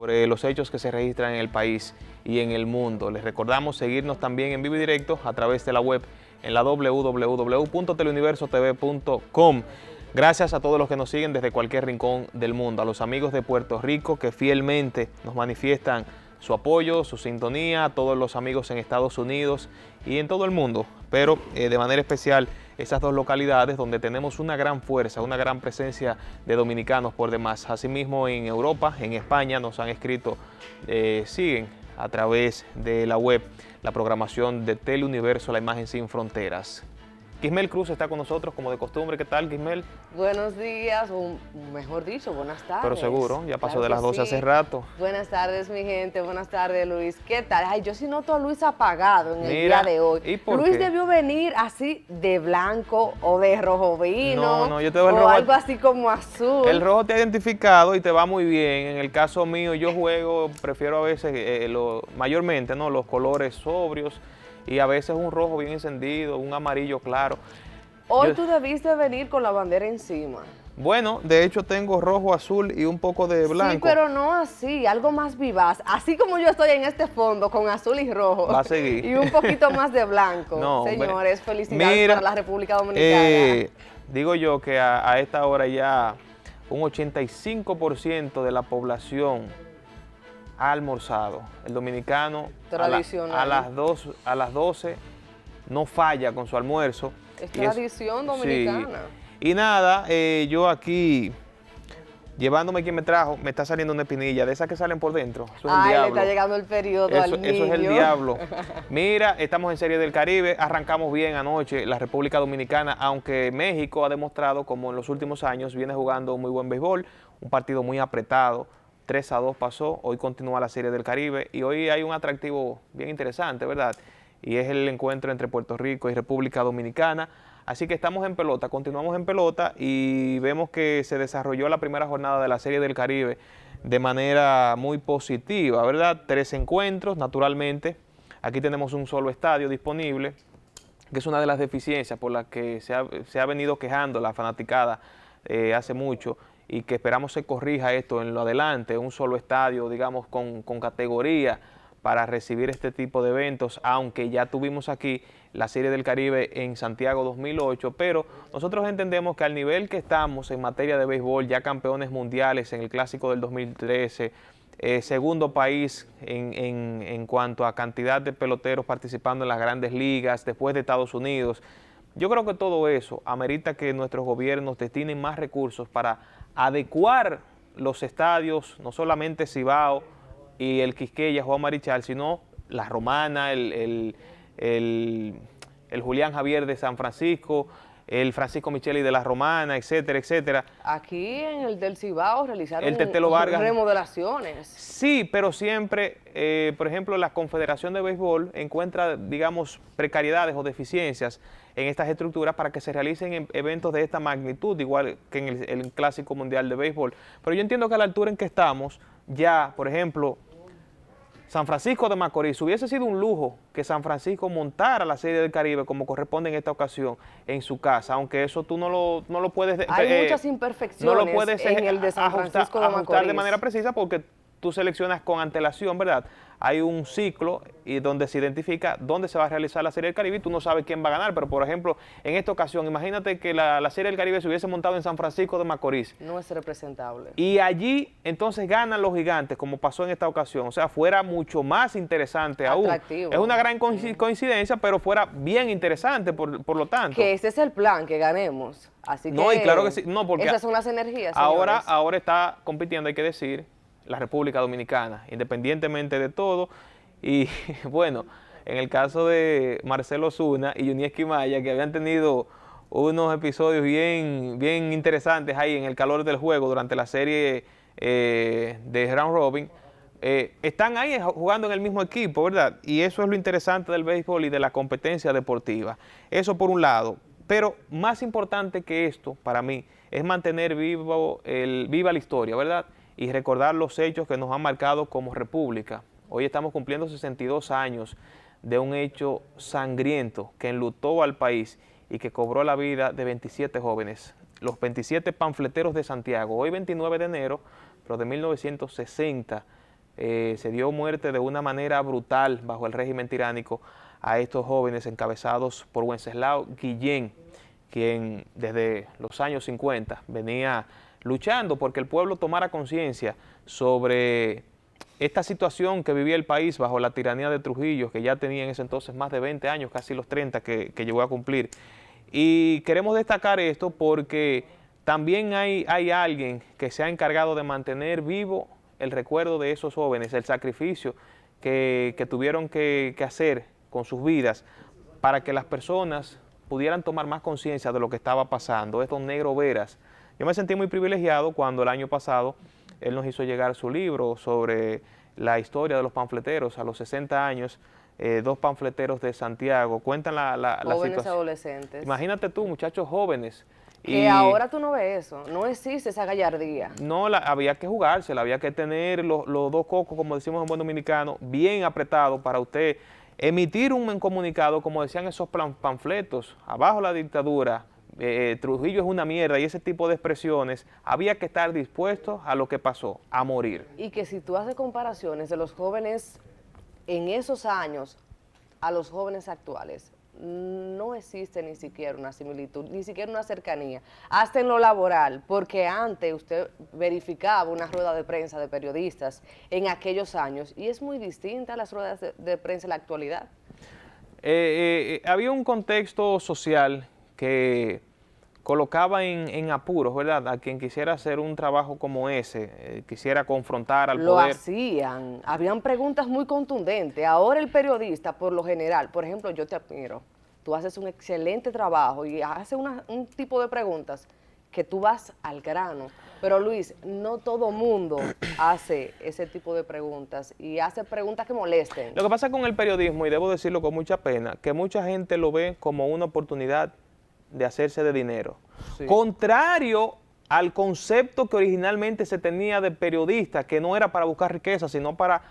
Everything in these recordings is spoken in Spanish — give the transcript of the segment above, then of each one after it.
sobre los hechos que se registran en el país y en el mundo. Les recordamos seguirnos también en vivo y directo a través de la web en la www.teleuniversotv.com. Gracias a todos los que nos siguen desde cualquier rincón del mundo, a los amigos de Puerto Rico que fielmente nos manifiestan su apoyo, su sintonía, a todos los amigos en Estados Unidos y en todo el mundo, pero de manera especial esas dos localidades donde tenemos una gran fuerza, una gran presencia de dominicanos por demás. Asimismo en Europa, en España nos han escrito, siguen a través de la web la programación de Teleuniverso, la imagen sin fronteras. Quismel Cruz está con nosotros como de costumbre. ¿Qué tal, Quismel? Buenos días, o mejor dicho, buenas tardes. Pero seguro, ya pasó Claro de las 12 sí. hace rato. Buenas tardes, mi gente, buenas tardes, Luis. ¿Qué tal? Ay, yo sí noto a Luis apagado en el día de hoy. ¿Y por Luis qué? debió venir así de blanco o de rojo vino. No, yo te doy el o rojo. algo así como azul. El rojo te ha identificado y te va muy bien. En el caso mío, yo juego, prefiero a veces, mayormente, ¿no?, los colores sobrios y a veces un rojo bien encendido, un amarillo claro. Hoy tú debiste venir con la bandera encima. Bueno, de hecho tengo rojo, azul y un poco de blanco. Sí, pero no así, algo más vivaz. Así como yo estoy en este fondo con azul y rojo. Va a seguir. Y un poquito más de blanco. No, señores, felicidades mira, para la República Dominicana. Digo yo que a esta hora ya un 85% de la población ha almorzado. El dominicano Tradicional. a las 12 no falla con su almuerzo. Es tradición dominicana. Sí. Y nada, yo aquí, llevándome quien me trajo, me está saliendo una espinilla, de esas que salen por dentro. Eso es el Ay, diablo. le está llegando el periodo al niño. Eso es el diablo. Mira, estamos en Serie del Caribe, arrancamos bien anoche la República Dominicana, aunque México ha demostrado como en los últimos años viene jugando muy buen béisbol, un partido muy apretado, 3-2 pasó, hoy continúa la Serie del Caribe y hoy hay un atractivo bien interesante, ¿verdad? Y es el encuentro entre Puerto Rico y República Dominicana. Así que estamos en pelota, continuamos en pelota y vemos que se desarrolló la primera jornada de la Serie del Caribe de manera muy positiva, ¿verdad? 3 encuentros, naturalmente. Aquí tenemos un solo estadio disponible, que es una de las deficiencias por las que se ha venido quejando la fanaticada hace mucho y que esperamos se corrija esto en lo adelante, un solo estadio, digamos, con categoría para recibir este tipo de eventos, aunque ya tuvimos aquí la Serie del Caribe en Santiago 2008, pero nosotros entendemos que al nivel que estamos en materia de béisbol, ya campeones mundiales en el Clásico del 2013, segundo país en cuanto a cantidad de peloteros participando en las grandes ligas, después de Estados Unidos, yo creo que todo eso amerita que nuestros gobiernos destinen más recursos para adecuar los estadios, no solamente Cibao y el Quisqueya, Juan Marichal, sino la Romana, el Julián Javier de San Francisco, el Francisco Micheli de la Romana, etcétera, etcétera. Aquí en el del Cibao realizaron El Tetelo Vargas. remodelaciones. Sí, pero siempre, por ejemplo, la Confederación de Béisbol encuentra, digamos, precariedades o deficiencias en estas estructuras para que se realicen eventos de esta magnitud, igual que en el Clásico Mundial de Béisbol. Pero yo entiendo que a la altura en que estamos, ya, por ejemplo, San Francisco de Macorís, hubiese sido un lujo que San Francisco montara la Serie del Caribe como corresponde en esta ocasión en su casa, aunque eso tú no lo puedes... Hay muchas imperfecciones no lo puedes en el de San Francisco de ajustar Macorís. de manera precisa porque tú seleccionas con antelación, ¿verdad? Hay un ciclo y donde se identifica dónde se va a realizar la Serie del Caribe y tú no sabes quién va a ganar, pero por ejemplo, en esta ocasión, imagínate que la Serie del Caribe se hubiese montado en San Francisco de Macorís. No es representable. Y allí entonces ganan los gigantes, como pasó en esta ocasión. O sea, fuera mucho más interesante aún. Atractivo. Es una gran coincidencia, pero fuera bien interesante, por lo tanto. Que ese es el plan, que ganemos. Así No, que y claro que sí. No, porque esas son las energías, ahora señores. está compitiendo, hay que decir, la República Dominicana, independientemente de todo. Y bueno, en el caso de Marcelo Osuna y Yuniesky Maya, que habían tenido unos episodios bien interesantes ahí en el calor del juego durante la serie de Round Robin, están ahí jugando en el mismo equipo, ¿verdad? Y eso es lo interesante del béisbol y de la competencia deportiva. Eso por un lado. Pero más importante que esto, para mí, es mantener viva la historia, ¿verdad? Y recordar los hechos que nos han marcado como república. Hoy estamos cumpliendo 62 años de un hecho sangriento que enlutó al país y que cobró la vida de 27 jóvenes. Los 27 panfleteros de Santiago, hoy 29 de enero, pero de 1960, se dio muerte de una manera brutal bajo el régimen tiránico a estos jóvenes encabezados por Wenceslao Guillén, quien desde los años 50 venía luchando porque el pueblo tomara conciencia sobre esta situación que vivía el país bajo la tiranía de Trujillo, que ya tenía en ese entonces más de 20 años, casi los 30 que llegó a cumplir. Y queremos destacar esto porque también hay alguien que se ha encargado de mantener vivo el recuerdo de esos jóvenes, el sacrificio que tuvieron que hacer con sus vidas para que las personas pudieran tomar más conciencia de lo que estaba pasando. Estos Negro Veras. Yo me sentí muy privilegiado cuando el año pasado él nos hizo llegar su libro sobre la historia de los panfleteros. A los 60 años, 2 panfleteros de Santiago cuentan la jóvenes situación. adolescentes. Imagínate tú, muchachos jóvenes. Que ahora tú no ves eso, no existe esa gallardía. No, había que jugársela, había que tener los 2 cocos, como decimos en buen dominicano, bien apretados para usted emitir un comunicado, como decían esos panfletos, abajo la dictadura, Trujillo es una mierda, y ese tipo de expresiones. Había que estar dispuestos a lo que pasó, a morir. Y que si tú haces comparaciones de los jóvenes en esos años a los jóvenes actuales, no existe ni siquiera una similitud, ni siquiera una cercanía, hasta en lo laboral, porque antes usted verificaba una rueda de prensa de periodistas en aquellos años y es muy distinta a las ruedas de prensa en la actualidad. Había un contexto social que colocaba en apuros, ¿verdad? A quien quisiera hacer un trabajo como ese, quisiera confrontar al poder. Lo hacían, habían preguntas muy contundentes. Ahora el periodista, por lo general, por ejemplo, yo te admiro, tú haces un excelente trabajo y haces un tipo de preguntas que tú vas al grano. Pero Luis, no todo mundo hace ese tipo de preguntas y hace preguntas que molesten. Lo que pasa con el periodismo, y debo decirlo con mucha pena, que mucha gente lo ve como una oportunidad de hacerse de dinero. Sí. Contrario al concepto que originalmente se tenía de periodista, que no era para buscar riqueza, sino para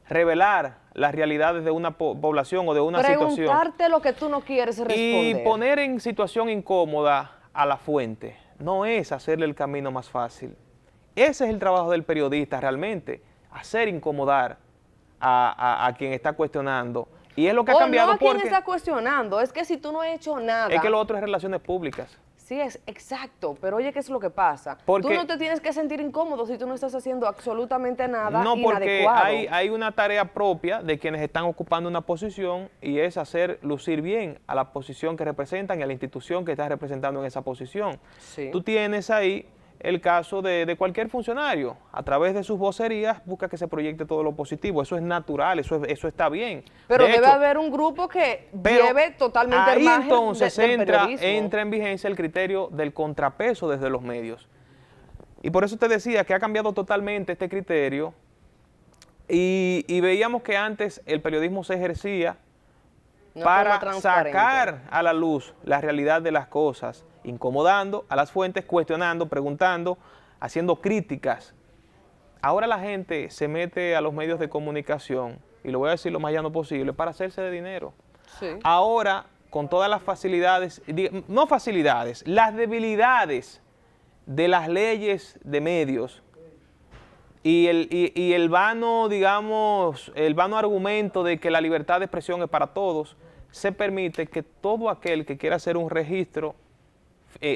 revelar las realidades de una población o de una situación. Preguntarte lo que tú no quieres responder. Y poner en situación incómoda a la fuente. No es hacerle el camino más fácil. Ese es el trabajo del periodista realmente, hacer incomodar a quien está cuestionando. Y es lo que ha cambiado. No a quien está cuestionando, es que si tú no has hecho nada. Es que lo otro es relaciones públicas. Sí, es exacto, pero oye, ¿qué es lo que pasa? Tú no te tienes que sentir incómodo si tú no estás haciendo absolutamente nada inadecuado. No, porque inadecuado. hay una tarea propia de quienes están ocupando una posición y es hacer lucir bien a la posición que representan y a la institución que está representando en esa posición. Sí. Tú tienes ahí el caso de cualquier funcionario, a través de sus vocerías busca que se proyecte todo lo positivo, eso es natural, eso está bien. Pero debe haber un grupo que lleve totalmente el margen entonces del periodismo. entra en vigencia el criterio del contrapeso desde los medios. Y por eso te decía que ha cambiado totalmente este criterio y veíamos que antes el periodismo se ejercía para sacar a la luz la realidad de las cosas, incomodando a las fuentes, cuestionando, preguntando, haciendo críticas. Ahora la gente se mete a los medios de comunicación, y lo voy a decir lo más llano posible, para hacerse de dinero. Sí. Ahora, con todas las facilidades, no facilidades, las debilidades de las leyes de medios y el vano, digamos, el vano argumento de que la libertad de expresión es para todos, se permite que todo aquel que quiera hacer un registro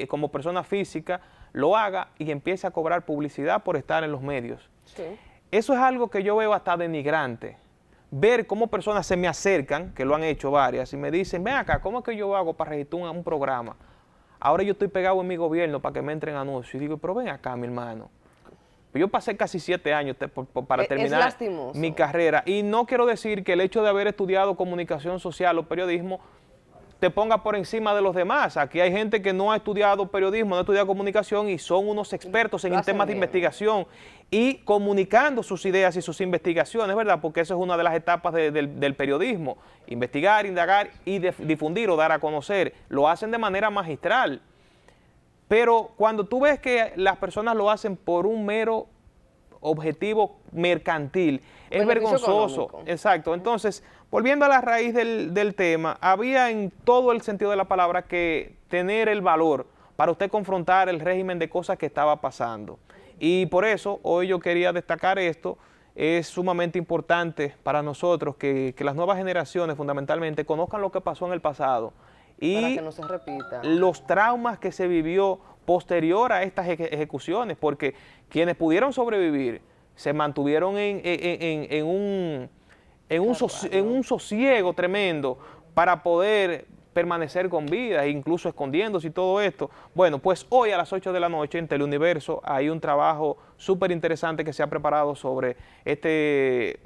como persona física lo haga y empiece a cobrar publicidad por estar en los medios. Sí. Eso es algo que yo veo hasta denigrante. Ver cómo personas se me acercan, que lo han hecho varias, y me dicen, ven acá, ¿cómo es que yo hago para registrar un programa? Ahora yo estoy pegado en mi gobierno para que me entren anuncios. Y digo, pero ven acá, mi hermano. Yo pasé casi 7 años para terminar mi carrera y no quiero decir que el hecho de haber estudiado comunicación social o periodismo te ponga por encima de los demás. Aquí hay gente que no ha estudiado periodismo, no ha estudiado comunicación y son unos expertos en temas de investigación y comunicando sus ideas y sus investigaciones, ¿verdad? Porque eso es una de las etapas del periodismo, investigar, indagar y difundir o dar a conocer. Lo hacen de manera magistral. Pero cuando tú ves que las personas lo hacen por un mero objetivo mercantil, es vergonzoso. Económico. Exacto. Entonces, volviendo a la raíz del tema, había en todo el sentido de la palabra que tener el valor para usted confrontar el régimen de cosas que estaba pasando. Y por eso hoy yo quería destacar esto es sumamente importante para nosotros que las nuevas generaciones fundamentalmente conozcan lo que pasó en el pasado Para y que no se repita. los traumas que se vivió posterior a estas ejecuciones, porque quienes pudieron sobrevivir se mantuvieron en un sosiego tremendo para poder permanecer con vida, incluso escondiéndose y todo esto. Bueno, pues hoy a las 8 de la noche en Teleuniverso hay un trabajo súper interesante que se ha preparado sobre este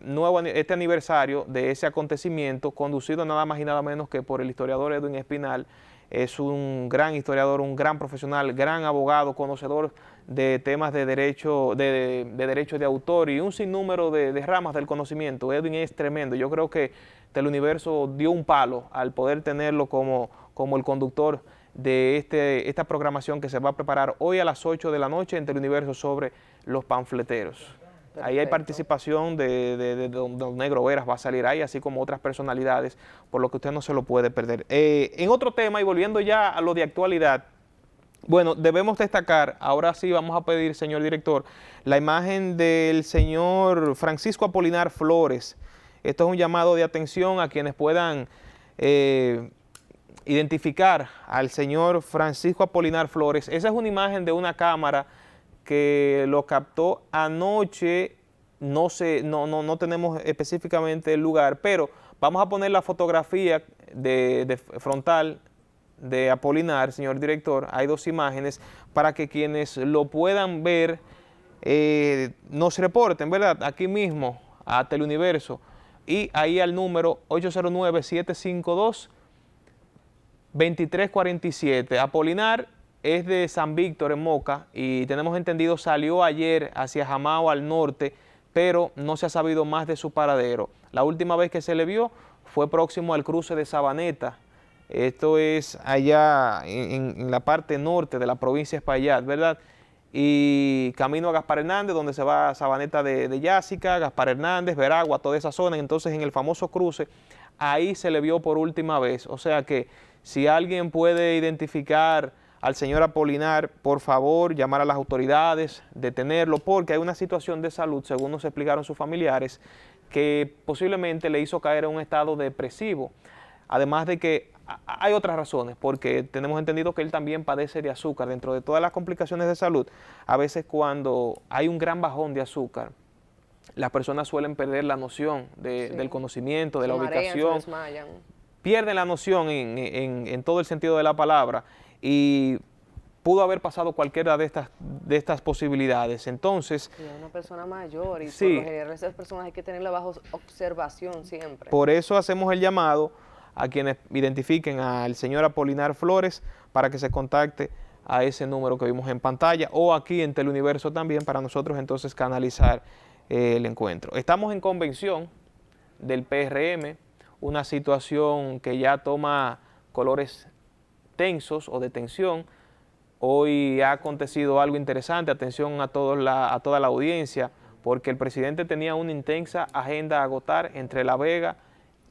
aniversario de ese acontecimiento, conducido nada más y nada menos que por el historiador Edwin Espinal. Es un gran historiador, un gran profesional, gran abogado, conocedor de temas de derecho de autor y un sinnúmero de ramas del conocimiento. Edwin es tremendo. Yo creo que Teleuniverso dio un palo al poder tenerlo como el conductor de esta programación que se va a preparar hoy a las 8 de la noche en Teleuniverso sobre los panfleteros. Perfecto. Ahí hay participación de Don Negro Veras, va a salir ahí, así como otras personalidades, por lo que usted no se lo puede perder. En otro tema, y volviendo ya a lo de actualidad, bueno, debemos destacar, ahora sí vamos a pedir, señor director, la imagen del señor Francisco Apolinar Flores. Esto es un llamado de atención a quienes puedan identificar al señor Francisco Apolinar Flores. Esa es una imagen de una cámara que lo captó anoche, no tenemos específicamente el lugar, pero vamos a poner la fotografía de frontal de Apolinar, señor director. Hay dos imágenes para que quienes lo puedan ver nos reporten, ¿verdad? Aquí mismo a Teleuniverso y ahí al número 809-752-2347. Apolinar es de San Víctor en Moca y tenemos entendido salió ayer hacia Jamao al norte, pero no se ha sabido más de su paradero. La última vez que se le vio fue próximo al cruce de Sabaneta. Esto es allá en la parte norte de la provincia de Espaillat, ¿verdad? Y camino a Gaspar Hernández, donde se va a Sabaneta de Yásica, Gaspar Hernández, Veragua, toda esa zona. Entonces en el famoso cruce, ahí se le vio por última vez. O sea que si alguien puede identificar al señor Apolinar, por favor, llamar a las autoridades, detenerlo, porque hay una situación de salud, según nos explicaron sus familiares, que posiblemente le hizo caer en un estado depresivo. Además de que hay otras razones, porque tenemos entendido que él también padece de azúcar. Dentro de todas las complicaciones de salud, a veces cuando hay un gran bajón de azúcar, las personas suelen perder la noción del conocimiento, de la ubicación, pierden la noción en todo el sentido de la palabra y pudo haber pasado cualquiera de estas posibilidades. Entonces, una persona mayor y sí, por lo general esas personas hay que tenerla bajo observación siempre. Por eso hacemos el llamado a quienes identifiquen al señor Apolinar Flores para que se contacte a ese número que vimos en pantalla o aquí en Teleuniverso también para nosotros entonces canalizar el encuentro. Estamos en convención del PRM, una situación que ya toma colores tensos o de tensión. Hoy ha acontecido algo interesante, atención a toda la audiencia, porque el presidente tenía una intensa agenda a agotar entre La Vega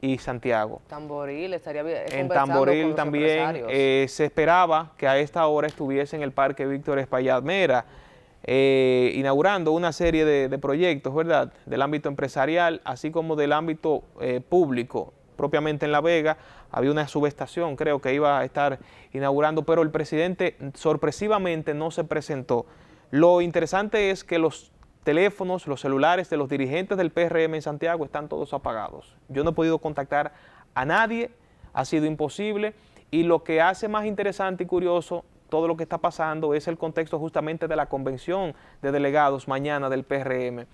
y Santiago. Tamboril, estaría en Tamboril también se esperaba que a esta hora estuviese en el Parque Víctor Espaillat Mera, inaugurando una serie de proyectos, ¿verdad?, del ámbito empresarial, así como del ámbito público. Propiamente en La Vega había una subestación, creo que iba a estar inaugurando, pero el presidente sorpresivamente no se presentó. Lo interesante es que los teléfonos, los celulares de los dirigentes del PRM en Santiago están todos apagados. Yo no he podido contactar a nadie, ha sido imposible, y lo que hace más interesante y curioso todo lo que está pasando es el contexto justamente de la convención de delegados mañana del PRM.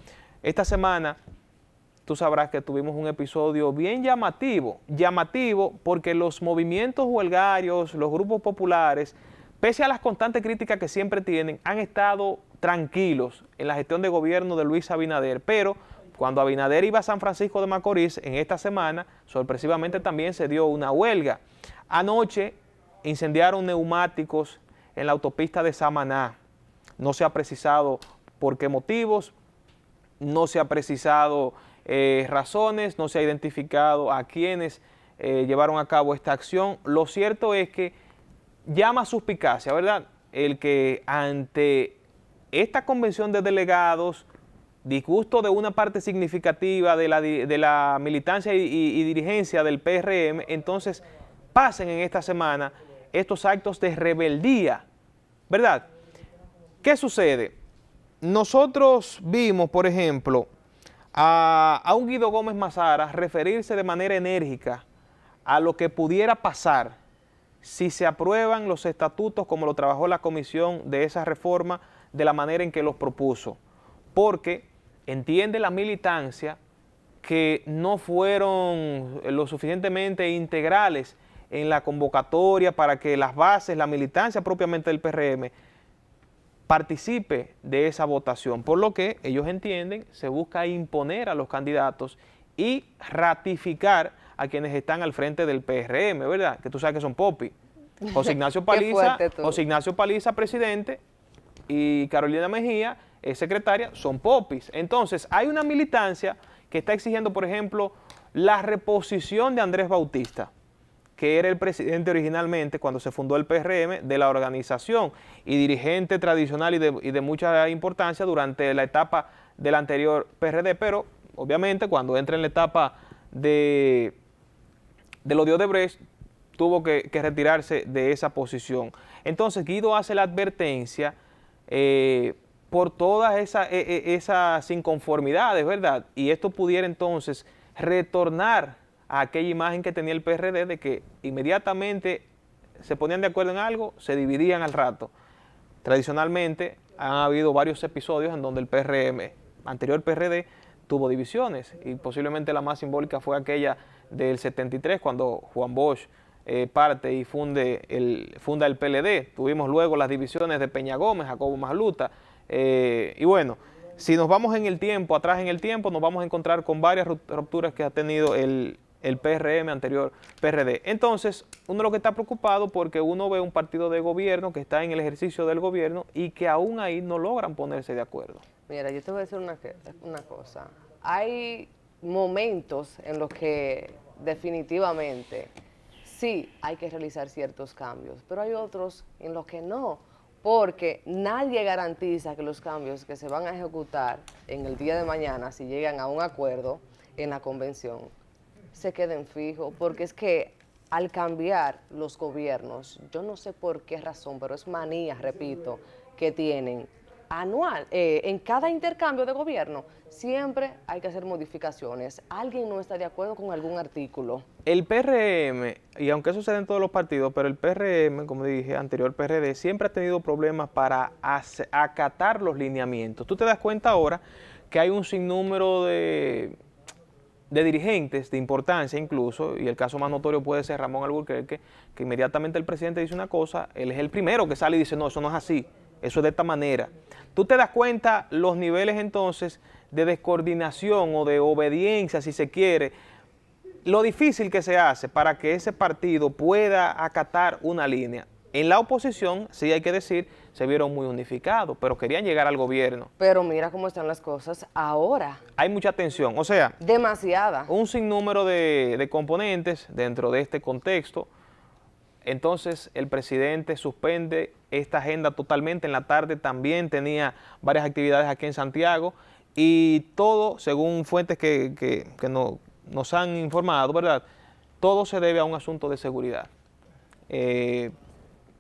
Esta semana tú sabrás que tuvimos un episodio bien llamativo porque los movimientos huelgarios, los grupos populares, pese a las constantes críticas que siempre tienen, han estado tranquilos en la gestión de gobierno de Luis Abinader, pero cuando Abinader iba a San Francisco de Macorís en esta semana, sorpresivamente también se dio una huelga. Anoche incendiaron neumáticos en la autopista de Samaná. No se ha precisado por qué motivos, no se ha precisado razones, no se ha identificado a quienes llevaron a cabo esta acción. Lo cierto es que llama suspicacia, ¿verdad?, el que ante esta convención de delegados disgusto de una parte significativa de la militancia y dirigencia del PRM, entonces pasen en esta semana estos actos de rebeldía, ¿verdad? ¿Qué sucede? Nosotros vimos, por ejemplo, a un Guido Gómez Mazara referirse de manera enérgica a lo que pudiera pasar si se aprueban los estatutos como lo trabajó la comisión de esa reforma de la manera en que los propuso, porque entiende la militancia que no fueron lo suficientemente integrales en la convocatoria para que las bases, la militancia propiamente del PRM, participe de esa votación, por lo que ellos entienden se busca imponer a los candidatos y ratificar a quienes están al frente del PRM, ¿verdad? Que tú sabes que son Popi. José Ignacio Paliza, presidente, y Carolina Mejía, secretaria, son popis. Entonces, hay una militancia que está exigiendo, por ejemplo, la reposición de Andrés Bautista, que era el presidente originalmente cuando se fundó el PRM de la organización y dirigente tradicional y de mucha importancia durante la etapa del anterior PRD, pero obviamente cuando entra en la etapa de lo de Odebrecht, tuvo que retirarse de esa posición. Entonces Guido hace la advertencia por todas esas inconformidades, ¿verdad? Y esto pudiera entonces retornar a aquella imagen que tenía el PRD de que inmediatamente se ponían de acuerdo en algo, se dividían al rato. Tradicionalmente han habido varios episodios en donde el PRM, anterior PRD, tuvo divisiones y posiblemente la más simbólica fue aquella del 73 cuando Juan Bosch parte y funda el PLD. Tuvimos luego las divisiones de Peña Gómez, Jacobo Masluta, y bueno, si nos vamos en el tiempo, atrás en el tiempo, nos vamos a encontrar con varias rupturas que ha tenido el PRM anterior PRD. Entonces, uno lo que está preocupado porque uno ve un partido de gobierno que está en el ejercicio del gobierno y que aún ahí no logran ponerse de acuerdo. Mira, yo te voy a decir una cosa. Hay momentos en los que definitivamente sí hay que realizar ciertos cambios, pero hay otros en los que no, porque nadie garantiza que los cambios que se van a ejecutar en el día de mañana, si llegan a un acuerdo en la convención, se queden fijos, porque es que al cambiar los gobiernos, yo no sé por qué razón, pero es manía, repito, que tienen anual, en cada intercambio de gobierno, siempre hay que hacer modificaciones. Alguien no está de acuerdo con algún artículo. El PRM, y aunque eso se da en todos los partidos, pero el PRM, como dije, anterior PRD, siempre ha tenido problemas para acatar los lineamientos. Tú te das cuenta ahora que hay un sinnúmero de dirigentes de importancia incluso, y el caso más notorio puede ser Ramón Alburquerque, que inmediatamente el presidente dice una cosa, él es el primero que sale y dice, no, eso no es así, eso es de esta manera. Tú te das cuenta los niveles entonces de descoordinación o de obediencia, si se quiere, lo difícil que se hace para que ese partido pueda acatar una línea. En la oposición, sí hay que decir, se vieron muy unificados, pero querían llegar al gobierno. Pero mira cómo están las cosas ahora. Hay mucha tensión, o sea, demasiada. Un sinnúmero de componentes dentro de este contexto. Entonces el presidente suspende esta agenda totalmente. En la tarde también tenía varias actividades aquí en Santiago y todo, según fuentes que nos han informado, ¿verdad? Todo se debe a un asunto de seguridad.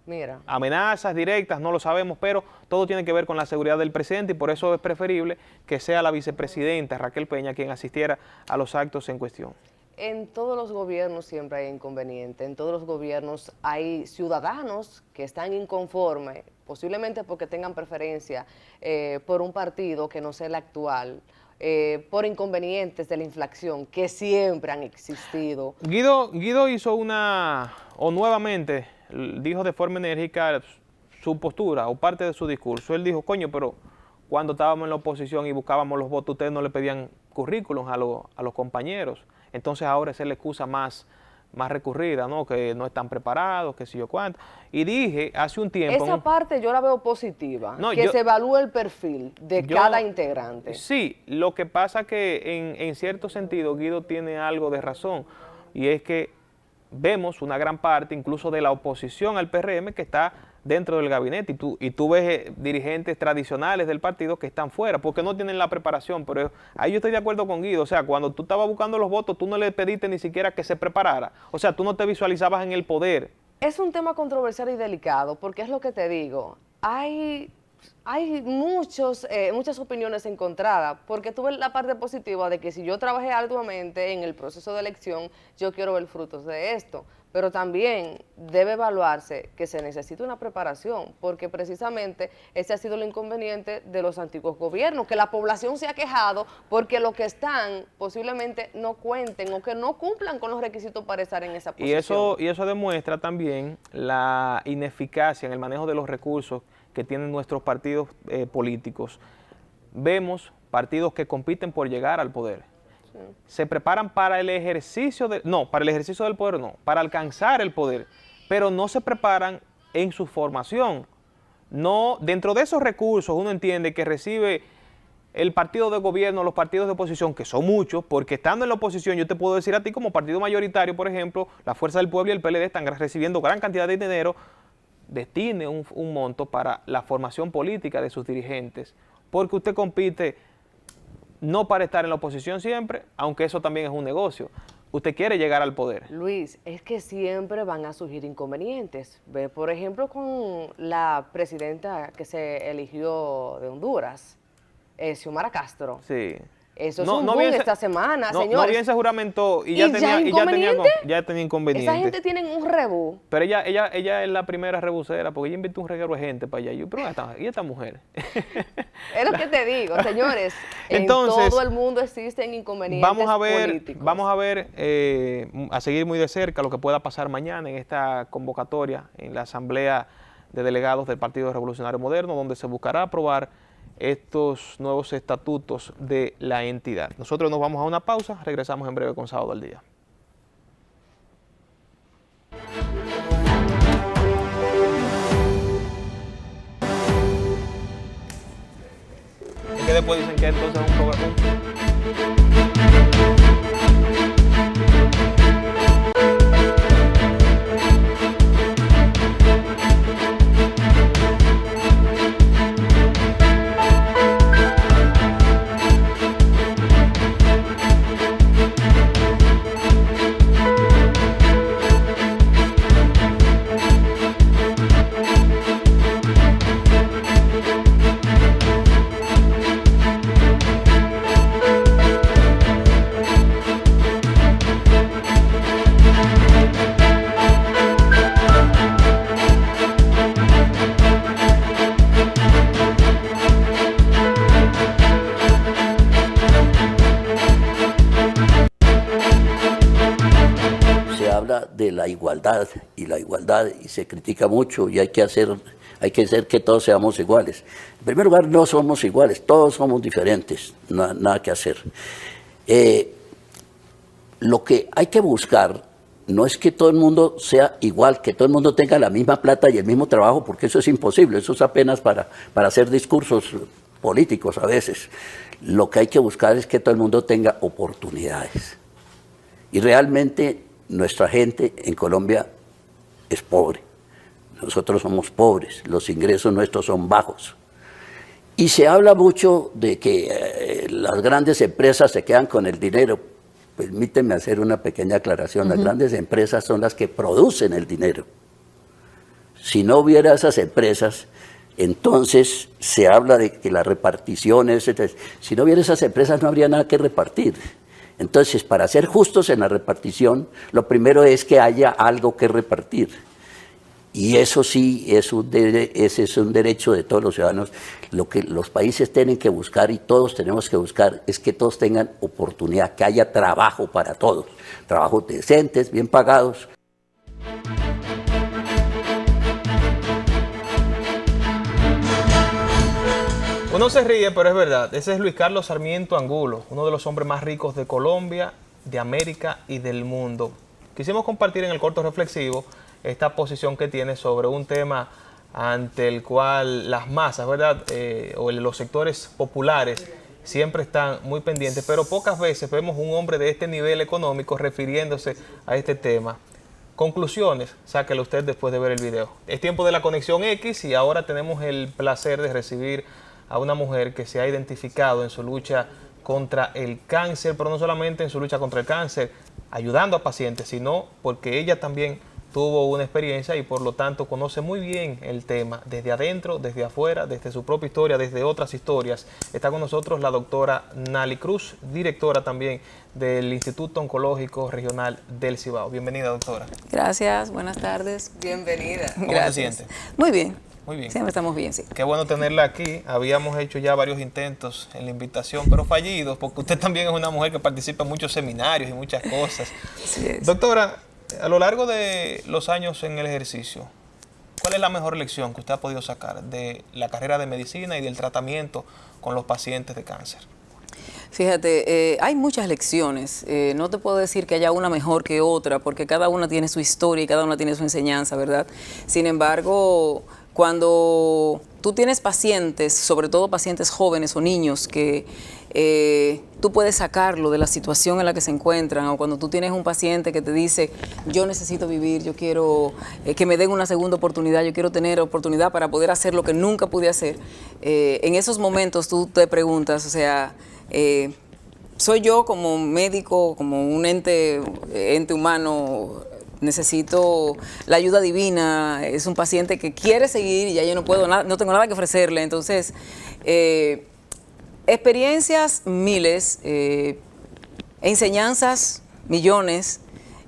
Mira. Amenazas directas, no lo sabemos, pero todo tiene que ver con la seguridad del presidente y por eso es preferible que sea la vicepresidenta Raquel Peña quien asistiera a los actos en cuestión. En todos los gobiernos siempre hay inconvenientes, en todos los gobiernos hay ciudadanos que están inconformes, posiblemente porque tengan preferencia por un partido que no sea el actual, por inconvenientes de la inflación que siempre han existido. Guido hizo nuevamente dijo de forma enérgica su postura o parte de su discurso. Él dijo, coño, pero cuando estábamos en la oposición y buscábamos los votos, ustedes no le pedían currículums a los compañeros. Entonces ahora esa es la excusa más recurrida, ¿no? Que no están preparados, que sé yo cuánto. Y dije hace un tiempo... Esa parte yo la veo positiva, que se evalúe el perfil de cada integrante. Sí, lo que pasa que en cierto sentido Guido tiene algo de razón, y es que vemos una gran parte incluso de la oposición al PRM que está dentro del gabinete y tú ves dirigentes tradicionales del partido que están fuera porque no tienen la preparación. Pero ahí yo estoy de acuerdo con Guido. O sea, cuando tú estabas buscando los votos, tú no le pediste ni siquiera que se preparara. O sea, tú no te visualizabas en el poder. Es un tema controversial y delicado porque es lo que te digo. Hay muchas opiniones encontradas, porque tuve la parte positiva de que si yo trabajé arduamente en el proceso de elección, yo quiero ver frutos de esto, pero también debe evaluarse que se necesita una preparación, porque precisamente ese ha sido el inconveniente de los antiguos gobiernos, que la población se ha quejado porque los que están posiblemente no cuenten o que no cumplan con los requisitos para estar en esa posición. Y eso demuestra también la ineficacia en el manejo de los recursos que tienen nuestros partidos políticos. Vemos partidos que compiten por llegar al poder. Sí. Se preparan para el ejercicio para el ejercicio del poder no, para alcanzar el poder, pero no se preparan en su formación. No, dentro de esos recursos uno entiende que recibe el partido de gobierno, los partidos de oposición, que son muchos, porque estando en la oposición, yo te puedo decir a ti como partido mayoritario, por ejemplo, la Fuerza del Pueblo y el PLD están recibiendo gran cantidad de dinero. Destine un monto para la formación política de sus dirigentes, porque usted compite no para estar en la oposición siempre, aunque eso también es un negocio. Usted quiere llegar al poder. Luis, es que siempre van a surgir inconvenientes. Ve, por ejemplo, con la presidenta que se eligió de Honduras, Xiomara Castro. Sí. Eso es un boom esta semana, señores. No bien se juramentó y ya tenía inconvenientes. Esa gente tiene un rebú. Pero ella es la primera rebusera, porque ella invitó un reguero de gente para allá. Pero ¿y esta mujer? Es lo que te digo, señores. Entonces, en todo el mundo existen inconvenientes políticos. Vamos a ver, a seguir muy de cerca lo que pueda pasar mañana en esta convocatoria, en la Asamblea de Delegados del Partido Revolucionario Moderno, donde se buscará aprobar estos nuevos estatutos de la entidad. Nosotros nos vamos a una pausa, regresamos en breve con Sábado al Día. Es que después dicen que entonces es un programa. De la igualdad y se critica mucho y hay que hacer que todos seamos iguales. En primer lugar, no somos iguales, todos somos diferentes, nada que hacer. Lo que hay que buscar no es que todo el mundo sea igual, que todo el mundo tenga la misma plata y el mismo trabajo, porque eso es imposible, eso es apenas para hacer discursos políticos a veces. Lo que hay que buscar es que todo el mundo tenga oportunidades. Y realmente nuestra gente en Colombia es pobre. Nosotros somos pobres, los ingresos nuestros son bajos. Y se habla mucho de que las grandes empresas se quedan con el dinero. Permíteme hacer una pequeña aclaración. Las grandes empresas son las que producen el dinero. Si no hubiera esas empresas, entonces se habla de que la repartición, si no hubiera esas empresas no habría nada que repartir. Entonces, para ser justos en la repartición, lo primero es que haya algo que repartir. Y eso sí, ese es un derecho de todos los ciudadanos. Lo que los países tienen que buscar y todos tenemos que buscar es que todos tengan oportunidad, que haya trabajo para todos. Trabajos decentes, bien pagados. Uno se ríe, pero es verdad. Ese es Luis Carlos Sarmiento Angulo, uno de los hombres más ricos de Colombia, de América y del mundo. Quisimos compartir en el corto reflexivo esta posición que tiene sobre un tema ante el cual las masas, ¿verdad? O los sectores populares siempre están muy pendientes, pero pocas veces vemos un hombre de este nivel económico refiriéndose a este tema. Conclusiones, sáquelo usted después de ver el video. Es tiempo de la Conexión X y ahora tenemos el placer de recibir a una mujer que se ha identificado en su lucha contra el cáncer, pero no solamente en su lucha contra el cáncer, ayudando a pacientes, sino porque ella también tuvo una experiencia y por lo tanto conoce muy bien el tema, desde adentro, desde afuera, desde su propia historia, desde otras historias. Está con nosotros la doctora Nali Cruz, directora también del Instituto Oncológico Regional del Cibao. Bienvenida, doctora. Gracias, buenas tardes. Bienvenida. ¿Cómo se siente? Muy bien. Muy bien. Siempre estamos bien, sí. Qué bueno tenerla aquí. Habíamos hecho ya varios intentos en la invitación, pero fallidos, porque usted también es una mujer que participa en muchos seminarios y muchas cosas. Así es. Doctora, a lo largo de los años en el ejercicio, ¿cuál es la mejor lección que usted ha podido sacar de la carrera de medicina y del tratamiento con los pacientes de cáncer? Fíjate, hay muchas lecciones. No te puedo decir que haya una mejor que otra, porque cada una tiene su historia y cada una tiene su enseñanza, ¿verdad? Sin embargo, cuando tú tienes pacientes, sobre todo pacientes jóvenes o niños, que tú puedes sacarlo de la situación en la que se encuentran, o cuando tú tienes un paciente que te dice, yo necesito vivir, yo quiero que me den una segunda oportunidad, yo quiero tener oportunidad para poder hacer lo que nunca pude hacer, en esos momentos tú te preguntas, o sea, soy yo como médico, como un ente humano, necesito la ayuda divina, es un paciente que quiere seguir y ya yo no puedo, no tengo nada que ofrecerle. Entonces, experiencias miles, enseñanzas millones.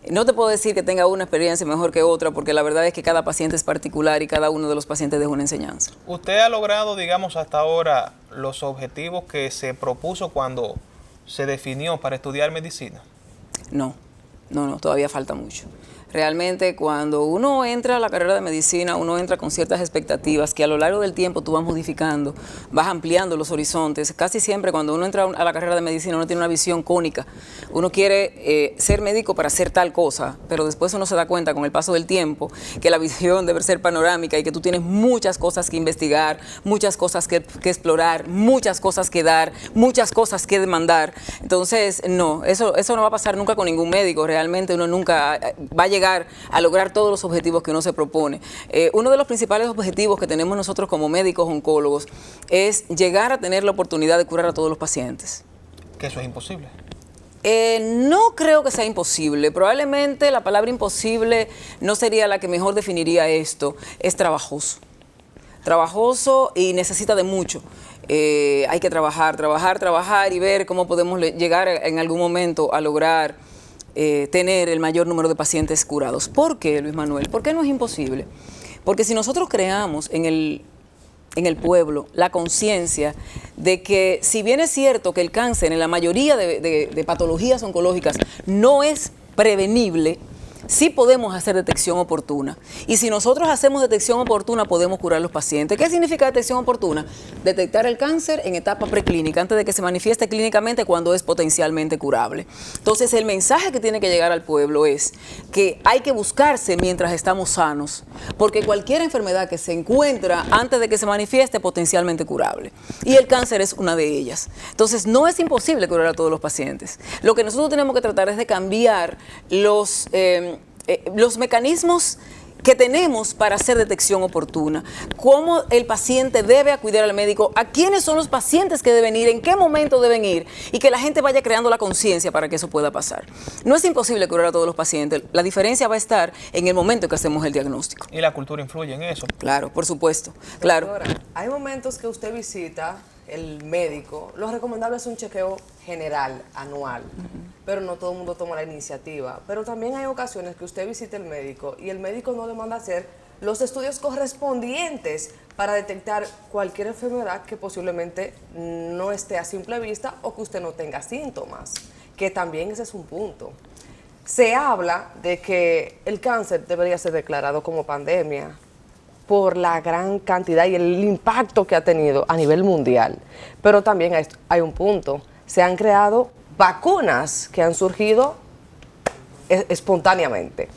No te puedo decir que tenga una experiencia mejor que otra, porque la verdad es que cada paciente es particular y cada uno de los pacientes deja una enseñanza. ¿Usted ha logrado, digamos, hasta ahora los objetivos que se propuso cuando se definió para estudiar medicina? No, todavía falta mucho. Realmente cuando uno entra a la carrera de medicina, uno entra con ciertas expectativas que a lo largo del tiempo tú vas modificando, vas ampliando los horizontes. Casi siempre cuando uno entra a la carrera de medicina uno tiene una visión cónica. Uno quiere ser médico para hacer tal cosa, pero después uno se da cuenta con el paso del tiempo que la visión debe ser panorámica y que tú tienes muchas cosas que investigar, muchas cosas que explorar, muchas cosas que dar, muchas cosas que demandar. Entonces, no, eso no va a pasar nunca con ningún médico. Realmente uno nunca va a llegar a lograr todos los objetivos que uno se propone. Uno de los principales objetivos que tenemos nosotros como médicos oncólogos es llegar a tener la oportunidad de curar a todos los pacientes. ¿Que eso es imposible? No creo que sea imposible. Probablemente la palabra imposible no sería la que mejor definiría esto. Es trabajoso. Trabajoso y necesita de mucho. Hay que trabajar y ver cómo podemos llegar en algún momento a lograr tener el mayor número de pacientes curados. ¿Por qué, Luis Manuel? ¿Por qué no es imposible? Porque si nosotros creamos en el pueblo la conciencia de que, si bien es cierto que el cáncer en la mayoría de patologías oncológicas no es prevenible, sí podemos hacer detección oportuna. Y si nosotros hacemos detección oportuna, podemos curar a los pacientes. ¿Qué significa detección oportuna? Detectar el cáncer en etapa preclínica, antes de que se manifieste clínicamente, cuando es potencialmente curable. Entonces, el mensaje que tiene que llegar al pueblo es que hay que buscarse mientras estamos sanos, porque cualquier enfermedad que se encuentra antes de que se manifieste es potencialmente curable. Y el cáncer es una de ellas. Entonces, no es imposible curar a todos los pacientes. Lo que nosotros tenemos que tratar es de cambiar los mecanismos que tenemos para hacer detección oportuna, cómo el paciente debe acudir al médico, a quiénes son los pacientes que deben ir, en qué momento deben ir, y que la gente vaya creando la conciencia para que eso pueda pasar. No es imposible curar a todos los pacientes, la diferencia va a estar en el momento que hacemos el diagnóstico. ¿Y la cultura influye en eso? Claro, por supuesto, claro. Doctora, hay momentos que usted visita el médico, lo recomendable es un chequeo general, anual, pero no todo el mundo toma la iniciativa. Pero también hay ocasiones que usted visita el médico y el médico no le manda a hacer los estudios correspondientes para detectar cualquier enfermedad que posiblemente no esté a simple vista o que usted no tenga síntomas, que también ese es un punto. Se habla de que el cáncer debería ser declarado como pandemia por la gran cantidad y el impacto que ha tenido a nivel mundial. Pero también hay un punto. Se han creado vacunas que han surgido espontáneamente.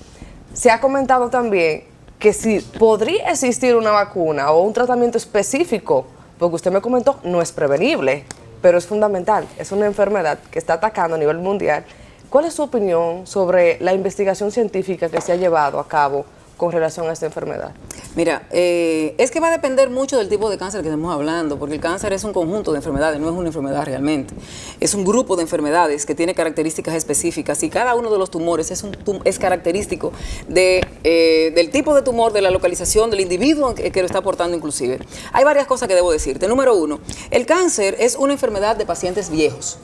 Se ha comentado también que si podría existir una vacuna o un tratamiento específico, porque usted me comentó, no es prevenible, pero es fundamental. Es una enfermedad que está atacando a nivel mundial ¿Cuál es su opinión sobre la investigación científica que se ha llevado a cabo con relación a esta enfermedad? Mira, es que va a depender mucho del tipo de cáncer que estemos hablando, porque el cáncer es un conjunto de enfermedades, no es una enfermedad realmente. Es un grupo de enfermedades que tiene características específicas y cada uno de los tumores es característico del tipo de tumor, de la localización, del individuo que lo está aportando inclusive. Hay varias cosas que debo decirte. Número uno, el cáncer es una enfermedad de pacientes viejos.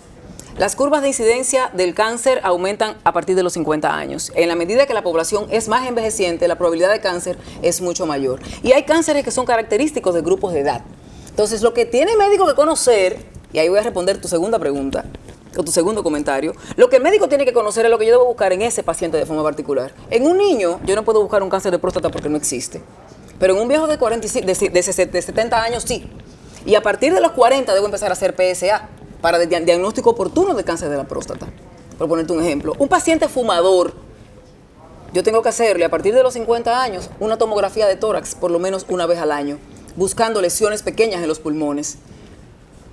Las curvas de incidencia del cáncer aumentan a partir de los 50 años. En la medida que la población es más envejeciente, la probabilidad de cáncer es mucho mayor. Y hay cánceres que son característicos de grupos de edad. Entonces, lo que tiene el médico que conocer, y ahí voy a responder tu segunda pregunta, o tu segundo comentario, lo que el médico tiene que conocer es lo que yo debo buscar en ese paciente de forma particular. En un niño, yo no puedo buscar un cáncer de próstata porque no existe. Pero en un viejo de 70 años, sí. Y a partir de los 40 debo empezar a hacer PSA. Para diagnóstico oportuno de cáncer de la próstata. Por ponerte un ejemplo. Un paciente fumador, yo tengo que hacerle a partir de los 50 años una tomografía de tórax por lo menos una vez al año, buscando lesiones pequeñas en los pulmones.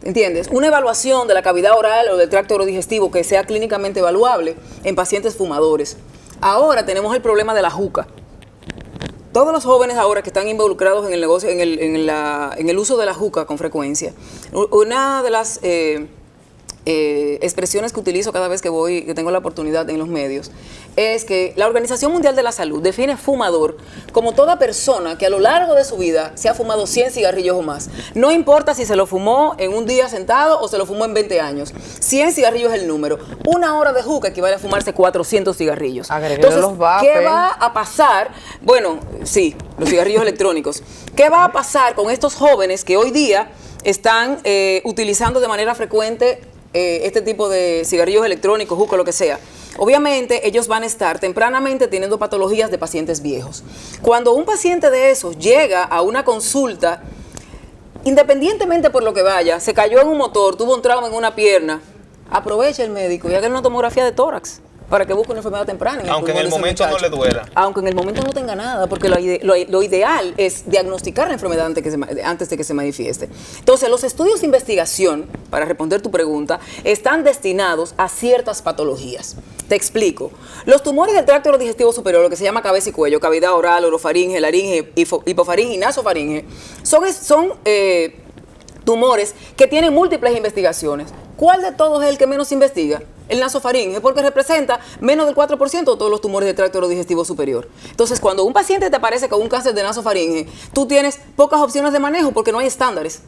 ¿Entiendes? Una evaluación de la cavidad oral o del tracto orodigestivo que sea clínicamente evaluable en pacientes fumadores. Ahora tenemos el problema de la juca. Todos los jóvenes ahora que están involucrados en el negocio, en el uso de la juca con frecuencia, una de las expresiones que utilizo cada vez que tengo la oportunidad en los medios, es que la Organización Mundial de la Salud define fumador como toda persona que a lo largo de su vida se ha fumado 100 cigarrillos o más. No importa si se lo fumó en un día sentado o se lo fumó en 20 años. 100 cigarrillos es el número. Una hora de juca equivale a fumarse 400 cigarrillos. Entonces, los vapes. ¿qué va a pasar? Bueno, sí, los cigarrillos electrónicos. ¿Qué va a pasar con estos jóvenes que hoy día están utilizando de manera frecuente este tipo de cigarrillos electrónicos, juca, lo que sea? Obviamente ellos van a estar tempranamente teniendo patologías de pacientes viejos. Cuando un paciente de esos llega a una consulta, independientemente por lo que vaya, se cayó en un motor, tuvo un trauma en una pierna, aprovecha el médico y haga una tomografía de tórax para que busque una enfermedad temprana. Aunque en el momento no le duela. Aunque en el momento no tenga nada, porque lo ideal es diagnosticar la enfermedad antes de que se manifieste. Entonces, los estudios de investigación, para responder tu pregunta, están destinados a ciertas patologías. Te explico. Los tumores del tracto orodigestivo superior, lo que se llama cabeza y cuello, cavidad oral, orofaringe, laringe, hipofaringe y nasofaringe, son tumores que tienen múltiples investigaciones. ¿Cuál de todos es el que menos investiga? El nasofaringe, porque representa menos del 4% de todos los tumores del tracto orodigestivo superior. Entonces, cuando un paciente te aparece con un cáncer de nasofaringe, tú tienes pocas opciones de manejo porque no hay estándares.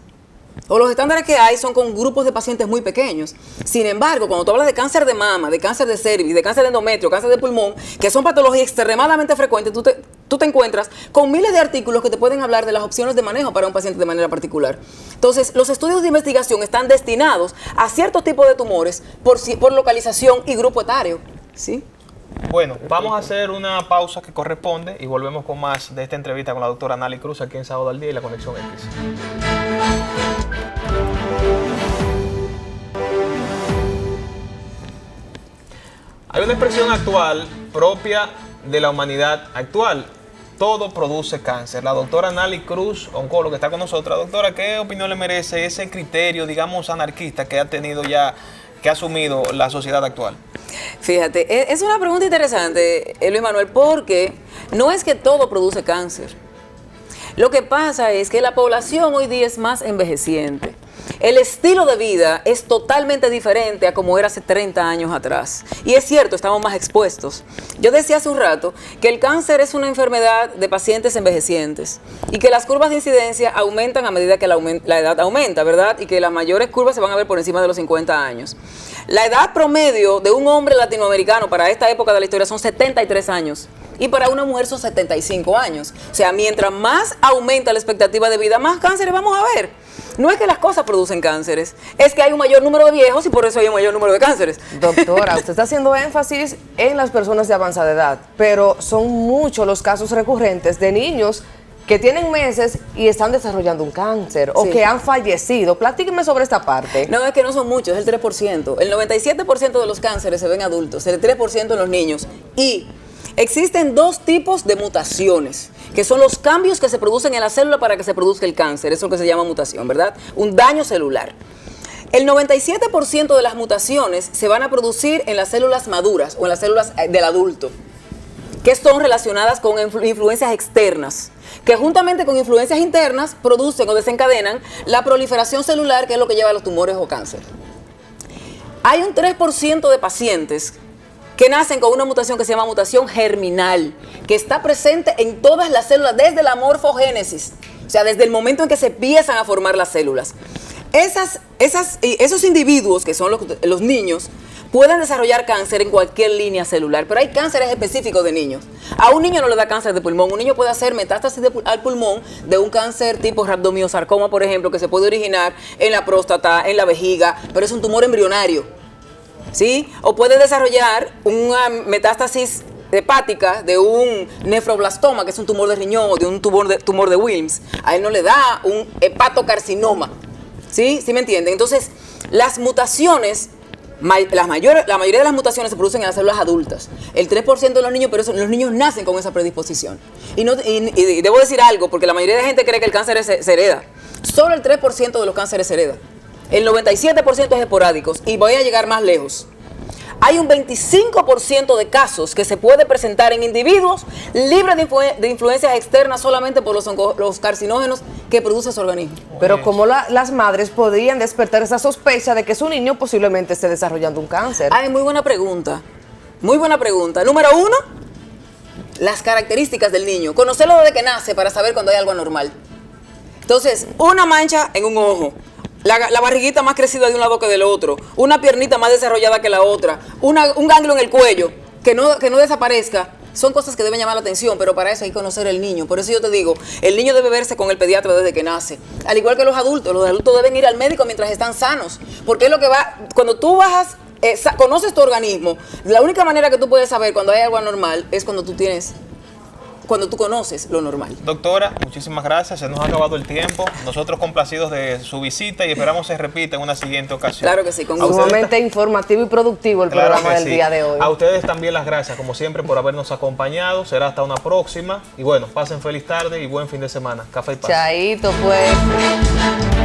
O los estándares que hay son con grupos de pacientes muy pequeños. Sin embargo, cuando tú hablas de cáncer de mama, de cáncer de cervix, de cáncer de endometrio, cáncer de pulmón, que son patologías extremadamente frecuentes, tú te encuentras con miles de artículos que te pueden hablar de las opciones de manejo para un paciente de manera particular. Entonces, los estudios de investigación están destinados a ciertos tipos de tumores por localización y grupo etario. ¿Sí? Bueno, vamos a hacer una pausa que corresponde y volvemos con más de esta entrevista con la doctora Nali Cruz aquí en Sábado al Día y la Conexión X. Hay una expresión actual propia de la humanidad actual. Todo produce cáncer. La doctora Nali Cruz, oncóloga, está con nosotros. Doctora, ¿qué opinión le merece ese criterio, digamos, anarquista que ha tenido ya, que ha asumido la sociedad actual? Fíjate, es una pregunta interesante, Luis Manuel, porque no es que todo produce cáncer. Lo que pasa es que la población hoy día es más envejeciente. El estilo de vida es totalmente diferente a como era hace 30 años atrás. Y es cierto, estamos más expuestos. Yo decía hace un rato que el cáncer es una enfermedad de pacientes envejecientes y que las curvas de incidencia aumentan a medida que la edad aumenta, ¿verdad? Y que las mayores curvas se van a ver por encima de los 50 años. La edad promedio de un hombre latinoamericano para esta época de la historia son 73 años. Y para una mujer son 75 años. O sea, mientras más aumenta la expectativa de vida, más cánceres vamos a ver. No es que las cosas producen cánceres, es que hay un mayor número de viejos y por eso hay un mayor número de cánceres. Doctora, usted está haciendo énfasis en las personas de avanzada edad, pero son muchos los casos recurrentes de niños que tienen meses y están desarrollando un cáncer o que han fallecido. Platíqueme sobre esta parte. No, es que no son muchos, es el 3%. El 97% de los cánceres se ven adultos, el 3% en los niños. Y existen dos tipos de mutaciones, que son los cambios que se producen en la célula para que se produzca el cáncer. Eso es lo que se llama mutación, ¿verdad? Un daño celular. El 97% de las mutaciones se van a producir en las células maduras o en las células del adulto, que son relacionadas con influencias externas, que juntamente con influencias internas producen o desencadenan la proliferación celular, que es lo que lleva a los tumores o cáncer. Hay un 3% de pacientes que nacen con una mutación que se llama mutación germinal, que está presente en todas las células desde la morfogénesis, o sea, desde el momento en que se empiezan a formar las células. Esos individuos, que son los niños, pueden desarrollar cáncer en cualquier línea celular, pero hay cánceres específicos de niños. A un niño no le da cáncer de pulmón, un niño puede hacer metástasis al pulmón de un cáncer tipo rabdomiosarcoma, por ejemplo, que se puede originar en la próstata, en la vejiga, pero es un tumor embrionario, ¿sí? O puede desarrollar una metástasis hepática de un nefroblastoma, que es un tumor de riñón, o de un tumor de Wilms. A él no le da un hepatocarcinoma, ¿sí? ¿Sí me entienden? Entonces, las mutaciones, la mayoría de las mutaciones se producen en las células adultas. El 3% de los niños, pero los niños nacen con esa predisposición. Y debo decir algo, porque la mayoría de la gente cree que el cáncer se hereda. Solo el 3% de los cánceres se hereda. El 97% es esporádicos. Y voy a llegar más lejos. Hay un 25% de casos que se puede presentar en individuos libres de influencias externas solamente por los carcinógenos que produce su organismo. Pero ¿cómo las madres podrían despertar esa sospecha de que su niño posiblemente esté desarrollando un cáncer? Ay, muy buena pregunta. Muy buena pregunta. Número 1, las características del niño. Conocerlo desde que nace para saber cuando hay algo anormal. Entonces, una mancha en un ojo. La barriguita más crecida de un lado que del otro, una piernita más desarrollada que la otra, un ganglio en el cuello que no desaparezca, son cosas que deben llamar la atención, pero para eso hay que conocer el niño. Por eso yo te digo, el niño debe verse con el pediatra desde que nace. Al igual que los adultos deben ir al médico mientras están sanos, porque es lo que va, cuando tú conoces tu organismo, la única manera que tú puedes saber cuando hay algo anormal es cuando tú conoces lo normal. Doctora, muchísimas gracias. Se nos ha acabado el tiempo. Nosotros complacidos de su visita y esperamos se repita en una siguiente ocasión. Claro que sí, con gusto. Sumamente informativo y productivo el programa del día de hoy. A ustedes también las gracias, como siempre, por habernos acompañado. Será hasta una próxima. Y bueno, pasen feliz tarde y buen fin de semana. Café y paz. Chaito, pues.